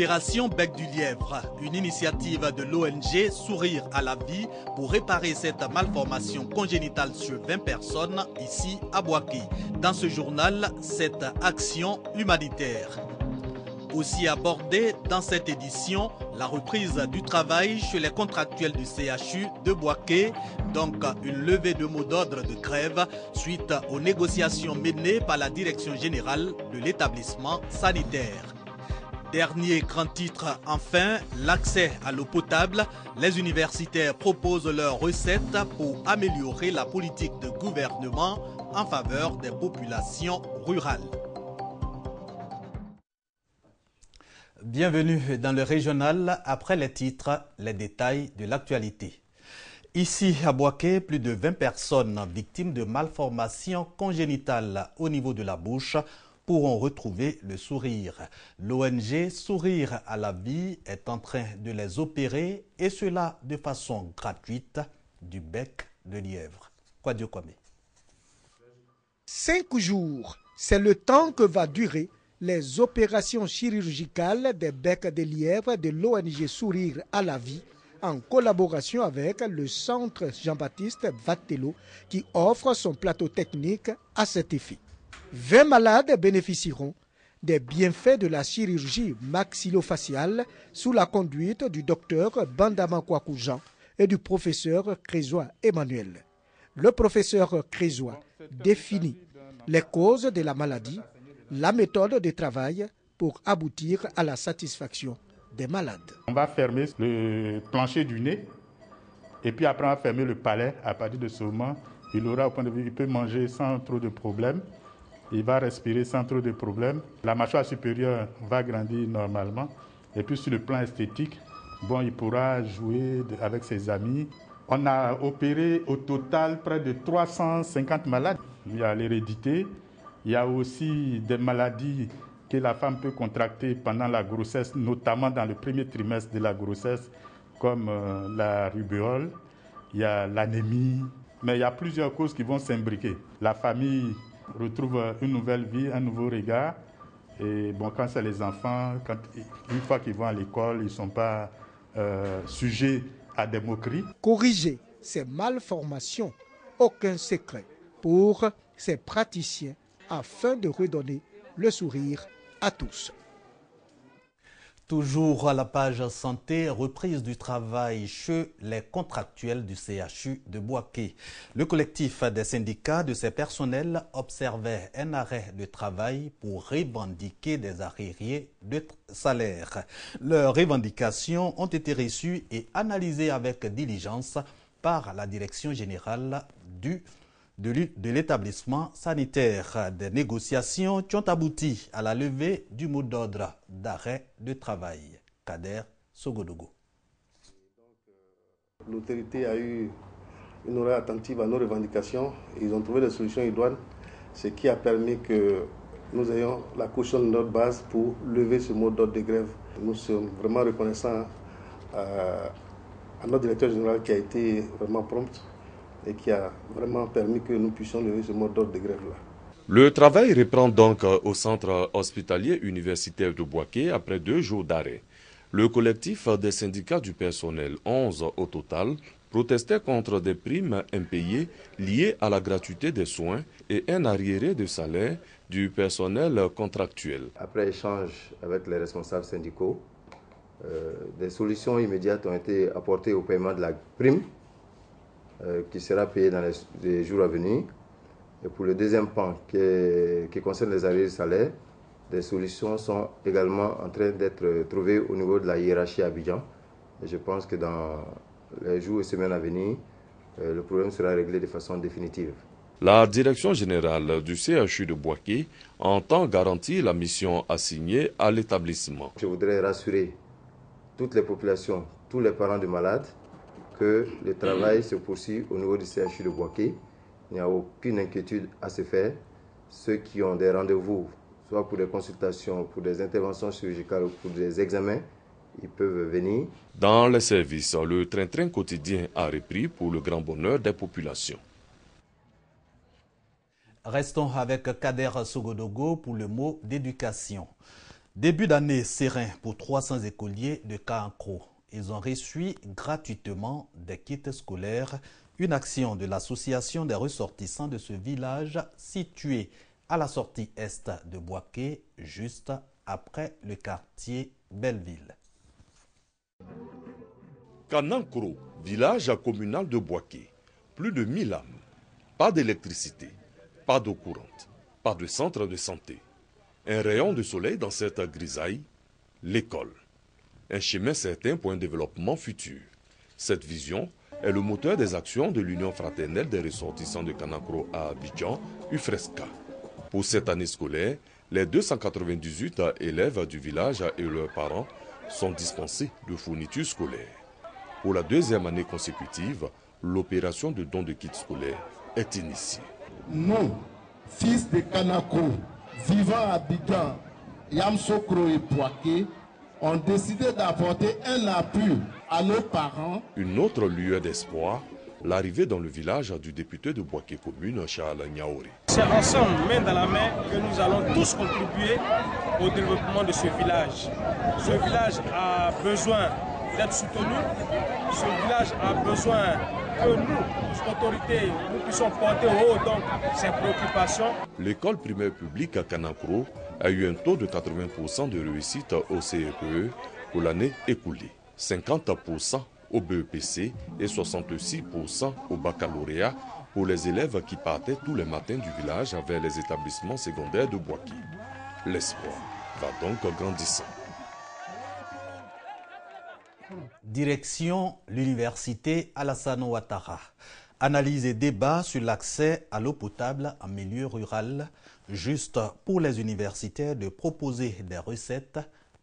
Opération Bec du Lièvre, une initiative de l'ONG Sourire à la vie pour réparer cette malformation congénitale sur 20 personnes ici à Bouaké. Dans ce journal, cette action humanitaire. Aussi abordée dans cette édition, la reprise du travail chez les contractuels du CHU de Bouaké, donc une levée de mot d'ordre de grève suite aux négociations menées par la direction générale de l'établissement sanitaire. Dernier grand titre, enfin, l'accès à l'eau potable. Les universitaires proposent leurs recettes pour améliorer la politique de gouvernement en faveur des populations rurales. Bienvenue dans le régional. Après les titres, les détails de l'actualité. Ici à Bouaké, plus de 20 personnes victimes de malformations congénitales au niveau de la bouche pourront retrouver le sourire. L'ONG Sourire à la vie est en train de les opérer et cela de façon gratuite du bec de lièvre. Kwadio Kwame. 5 jours, c'est le temps que va durer les opérations chirurgicales des becs de lièvre de l'ONG Sourire à la vie en collaboration avec le centre Jean-Baptiste Vattello qui offre son plateau technique à cet effet. 20 malades bénéficieront des bienfaits de la chirurgie maxillofaciale sous la conduite du docteur Bandama Kwaku Jean et du professeur Crésois Emmanuel. Le professeur Crésois définit les causes de la maladie, la méthode de travail pour aboutir à la satisfaction des malades. On va fermer le plancher du nez et puis après on va fermer le palais. À partir de ce moment, il aura au point de vue, il peut manger sans trop de problèmes. Il va respirer sans trop de problèmes. La mâchoire supérieure va grandir normalement. Et puis sur le plan esthétique, il pourra jouer avec ses amis. On a opéré au total près de 350 malades. Il y a l'hérédité, il y a aussi des maladies que la femme peut contracter pendant la grossesse, notamment dans le premier trimestre de la grossesse, comme la rubéole, il y a l'anémie. Mais il y a plusieurs causes qui vont s'imbriquer. La famille retrouve une nouvelle vie, un nouveau regard. Et quand c'est les enfants, une fois qu'ils vont à l'école, ils ne sont pas sujets à des moqueries. Corriger ces malformations, aucun secret pour ces praticiens afin de redonner le sourire à tous. Toujours à la page santé, reprise du travail chez les contractuels du CHU de Bouaké. Le collectif des syndicats de ces personnels observait un arrêt de travail pour revendiquer des arriérés de salaire. Leurs revendications ont été reçues et analysées avec diligence par la direction générale de l'établissement sanitaire. Des négociations qui ont abouti à la levée du mot d'ordre d'arrêt de travail. Kader Sogodogo. L'autorité a eu une oreille attentive à nos revendications. Ils ont trouvé des solutions idoines, ce qui a permis que nous ayons la caution de notre base pour lever ce mot d'ordre de grève. Nous sommes vraiment reconnaissants à notre directeur général qui a été vraiment prompt et qui a vraiment permis que nous puissions lever ce mot d'ordre de grève-là. Le travail reprend donc au centre hospitalier universitaire de Bouaké après 2 jours d'arrêt. Le collectif des syndicats du personnel, 11 au total, protestait contre des primes impayées liées à la gratuité des soins et un arriéré de salaire du personnel contractuel. Après échange avec les responsables syndicaux, des solutions immédiates ont été apportées au paiement de la prime qui sera payé dans les jours à venir. Et pour le deuxième pan qui concerne les arriérés de salaire, des solutions sont également en train d'être trouvées au niveau de la hiérarchie à Abidjan. Et je pense que dans les jours et semaines à venir, le problème sera réglé de façon définitive. La direction générale du CHU de Bouaké entend garantir la mission assignée à l'établissement. Je voudrais rassurer toutes les populations, tous les parents de malades, que le travail se poursuit au niveau du CHU de Bouaké. Il n'y a aucune inquiétude à se faire. Ceux qui ont des rendez-vous, soit pour des consultations, pour des interventions chirurgicales ou pour des examens, ils peuvent venir. Dans les services, le train-train quotidien a repris pour le grand bonheur des populations. Restons avec Kader Sogodogo pour le mot d'éducation. Début d'année serein pour 300 écoliers de Kaankro. Ils ont reçu gratuitement des kits scolaires, une action de l'association des ressortissants de ce village situé à la sortie est de Bouaké, juste après le quartier Belleville. Kanankro, village communal de Bouaké. Plus de 1000 âmes. Pas d'électricité, pas d'eau courante, pas de centre de santé. Un rayon de soleil dans cette grisaille, l'école. Un chemin certain pour un développement futur. Cette vision est le moteur des actions de l'Union fraternelle des ressortissants de Kanankro à Abidjan, UFRESCA. Pour cette année scolaire, les 298 élèves du village et leurs parents sont dispensés de fournitures scolaires. Pour la deuxième année consécutive, l'opération de don de kits scolaires est initiée. Nous, fils de Kanankro, vivant à Abidjan, Yamsokro et Bouaké, ont décidé d'apporter un appui à nos parents. Une autre lueur d'espoir, l'arrivée dans le village du député de Bouaké commune, Charles Niaouri. C'est ensemble, main dans la main, que nous allons tous contribuer au développement de ce village. Ce village a besoin d'être soutenu. Ce village a besoin que nous, autorités, nous puissions porter haut donc ces préoccupations. L'école primaire publique à Kanankro a eu un taux de 80% de réussite au CEPE pour l'année écoulée, 50% au BEPC et 66% au baccalauréat pour les élèves qui partaient tous les matins du village vers les établissements secondaires de Bouaké. L'espoir va donc grandissant. Direction l'université Alassane Ouattara. Analyse et débat sur l'accès à l'eau potable en milieu rural, juste pour les universitaires de proposer des recettes.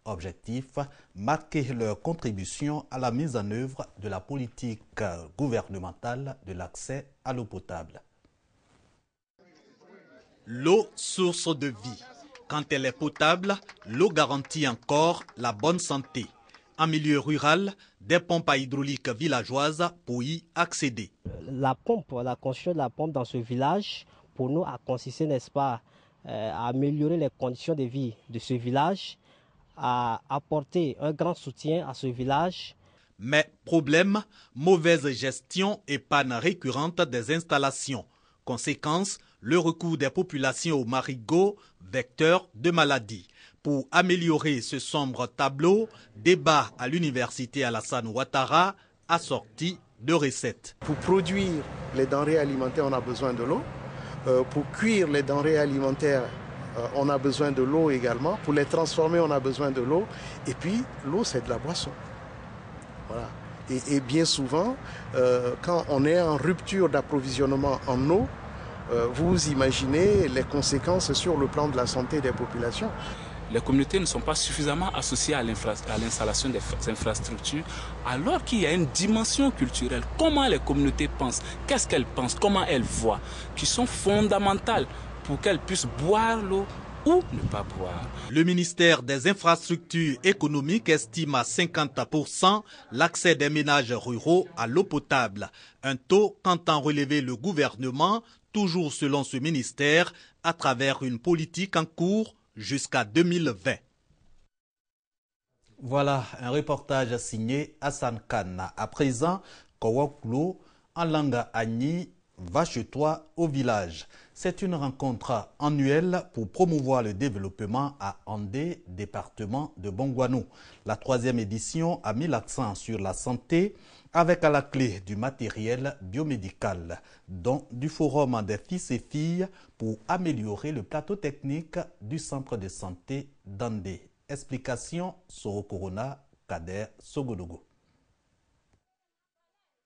Objectif, marquer leur contribution à la mise en œuvre de la politique gouvernementale de l'accès à l'eau potable. L'eau, source de vie. Quand elle est potable, l'eau garantit encore la bonne santé. En milieu rural, des pompes à hydraulique villageoises pour y accéder. La construction de la pompe dans ce village, pour nous, a consisté, n'est-ce pas, à améliorer les conditions de vie de ce village, à apporter un grand soutien à ce village. Mais problème, mauvaise gestion et panne récurrente des installations. Conséquence, le recours des populations aux marigots, vecteurs de maladies. Pour améliorer ce sombre tableau, débat à l'université Alassane Ouattara assorti de recettes. Pour produire les denrées alimentaires, on a besoin de l'eau. Pour cuire les denrées alimentaires, on a besoin de l'eau également. Pour les transformer, on a besoin de l'eau. Et puis, l'eau, c'est de la boisson. Voilà. Et bien souvent, quand on est en rupture d'approvisionnement en eau, vous imaginez les conséquences sur le plan de la santé des populations. Les communautés ne sont pas suffisamment associées à l'installation des infrastructures, alors qu'il y a une dimension culturelle. Comment les communautés pensent, qu'est-ce qu'elles pensent, comment elles voient, qui sont fondamentales pour qu'elles puissent boire l'eau ou ne pas boire. Le ministère des Infrastructures économiques estime à 50% l'accès des ménages ruraux à l'eau potable. Un taux qu'entend relever le gouvernement, toujours selon ce ministère, à travers une politique en cours jusqu'à 2020. Voilà un reportage signé Hassan Khan. À présent, Kowaklo, en langue Agni, va chez toi au village. C'est une rencontre annuelle pour promouvoir le développement à Andé, département de Bongouanou. La 3e édition a mis l'accent sur la santé avec à la clé du matériel biomédical, dont du forum des fils et filles pour améliorer le plateau technique du centre de santé d'Andé. Explication Soro Corona, Kader Sogodogo.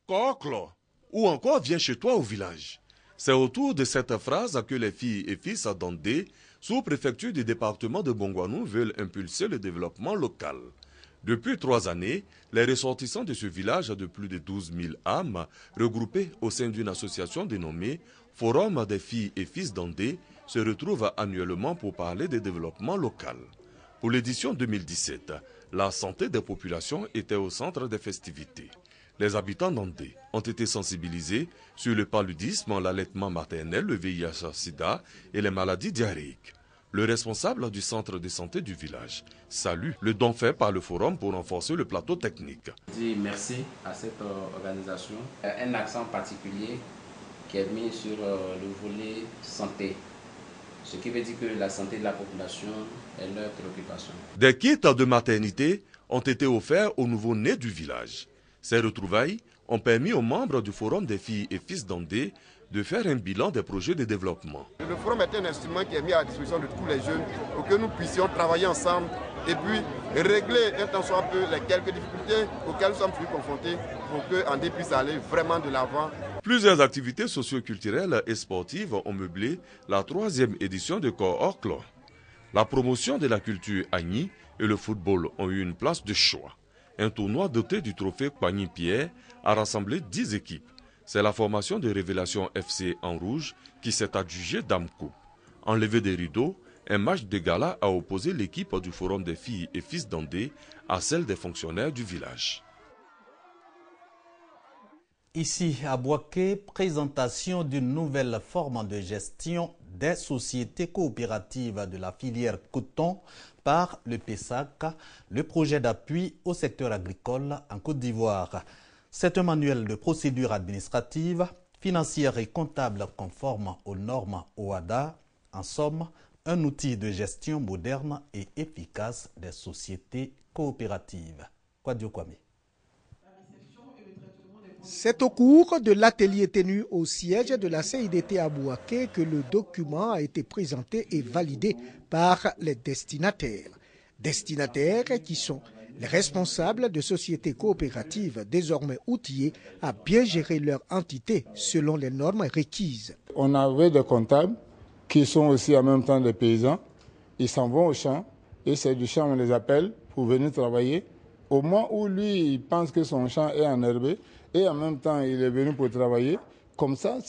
Koklo, ou encore viens chez toi au village. C'est autour de cette phrase que les filles et fils d'Andé, sous-préfecture du département de Bongouanou, veulent impulser le développement local. Depuis 3 années, les ressortissants de ce village de plus de 12 000 âmes, regroupés au sein d'une association dénommée Forum des filles et fils d'Andé, se retrouvent annuellement pour parler de développement local. Pour l'édition 2017, la santé des populations était au centre des festivités. Les habitants d'Andé ont été sensibilisés sur le paludisme, l'allaitement maternel, le VIH-Sida et les maladies diarrhéiques. Le responsable du centre de santé du village salue le don fait par le forum pour renforcer le plateau technique. Je dis merci à cette organisation. Un accent particulier qui est mis sur le volet santé. Ce qui veut dire que la santé de la population est leur préoccupation. Des kits de maternité ont été offerts aux nouveau-nés du village. Ces retrouvailles ont permis aux membres du Forum des filles et fils d'Andé de faire un bilan des projets de développement. Le forum est un instrument qui est mis à la disposition de tous les jeunes pour que nous puissions travailler ensemble et puis régler un tant soit peu les quelques difficultés auxquelles nous sommes confrontés pour que Andé puisse aller vraiment de l'avant. Plusieurs activités socio-culturelles et sportives ont meublé la 3e édition de Coorclo. La promotion de la culture Agni et le football ont eu une place de choix. Un tournoi doté du trophée Kwagny-Pierre a rassemblé 10 équipes. C'est la formation de Révélation FC en rouge qui s'est adjugée Dame Coupe. Enlevé des rideaux, un match de gala a opposé l'équipe du Forum des filles et fils d'Andé à celle des fonctionnaires du village. Ici à Bouaké, présentation d'une nouvelle forme de gestion des sociétés coopératives de la filière coton par le PESAC, le projet d'appui au secteur agricole en Côte d'Ivoire. C'est un manuel de procédure administrative, financière et comptable conforme aux normes OHADA. En somme, un outil de gestion moderne et efficace des sociétés coopératives. Kwadio Kwame. C'est au cours de l'atelier tenu au siège de la CIDT à Bouaké que le document a été présenté et validé par les destinataires. Destinataires qui sont les responsables de sociétés coopératives désormais outillés à bien gérer leur entité selon les normes requises. On avait des comptables qui sont aussi en même temps des paysans. Ils s'en vont au champ et c'est du champ on les appelle pour venir travailler. Au moment où lui il pense que son champ est enherbé et en même temps il est venu pour travailler, comme ça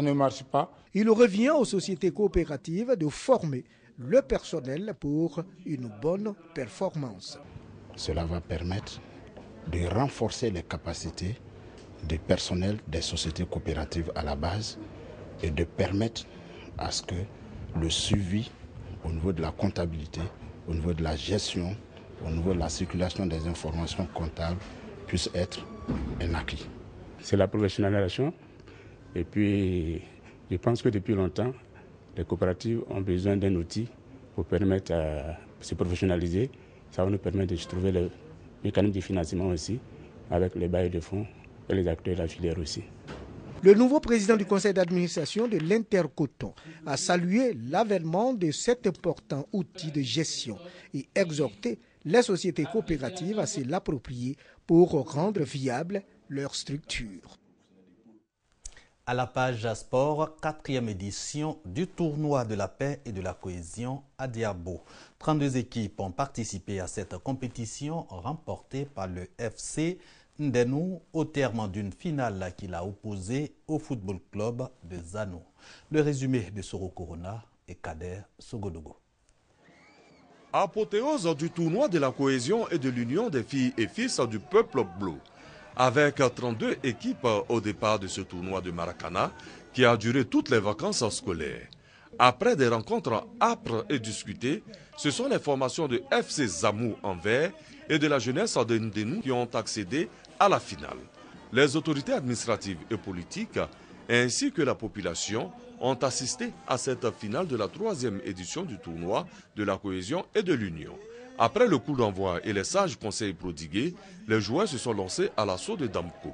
ne marche pas. Il revient aux sociétés coopératives de former le personnel pour une bonne performance. Cela va permettre de renforcer les capacités du personnel des sociétés coopératives à la base et de permettre à ce que le suivi au niveau de la comptabilité, au niveau de la gestion, au niveau de la circulation des informations comptables puisse être un acquis. C'est la professionnalisation et puis je pense que depuis longtemps, les coopératives ont besoin d'un outil pour permettre à se professionnaliser. Ça va nous permettre de trouver le mécanisme de financement aussi avec les bailleurs de fonds et les acteurs de la filière aussi. Le nouveau président du conseil d'administration de l'Intercoton a salué l'avènement de cet important outil de gestion et exhorté les sociétés coopératives à se l'approprier pour rendre viable leur structure. À la page sport, 4e édition du tournoi de la paix et de la cohésion à Diabo. 32 équipes ont participé à cette compétition remportée par le FC Ndenou au terme d'une finale qui l'a opposé au football club de Zano. Le résumé de Soro Corona et Kader Sogodogo. Apothéose du tournoi de la cohésion et de l'union des filles et fils du peuple bleu. Avec 32 équipes au départ de ce tournoi de Maracana qui a duré toutes les vacances scolaires. Après des rencontres âpres et discutées, ce sont les formations de FC Zamou en vert et de la jeunesse de Ndenou qui ont accédé à la finale. Les autorités administratives et politiques ainsi que la population ont assisté à cette finale de la 3e édition du tournoi de la cohésion et de l'union. Après le coup d'envoi et les sages conseils prodigués, les joueurs se sont lancés à l'assaut de Damco.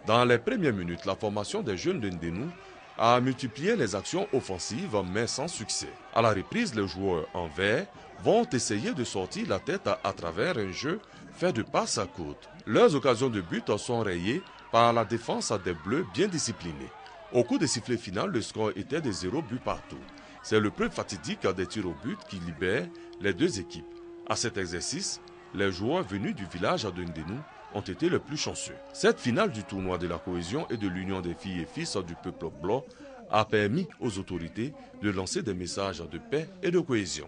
Dans les premières minutes, la formation des jeunes de Ndenou a multiplié les actions offensives, mais sans succès. À la reprise, les joueurs en vert vont essayer de sortir la tête à travers un jeu fait de passes à côte. Leurs occasions de but sont rayées par la défense des Bleus bien disciplinés. Au coup des sifflets final, le score était de 0 but partout. C'est le plus fatidique des tirs au but qui libère les deux équipes. À cet exercice, les joueurs venus du village de Ndenou ont été les plus chanceux. Cette finale du tournoi de la cohésion et de l'union des filles et fils du peuple blanc a permis aux autorités de lancer des messages de paix et de cohésion.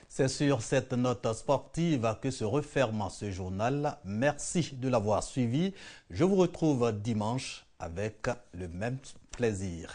C'est sur cette note sportive que se referme ce journal. Merci de l'avoir suivi. Je vous retrouve dimanche avec le même plaisir.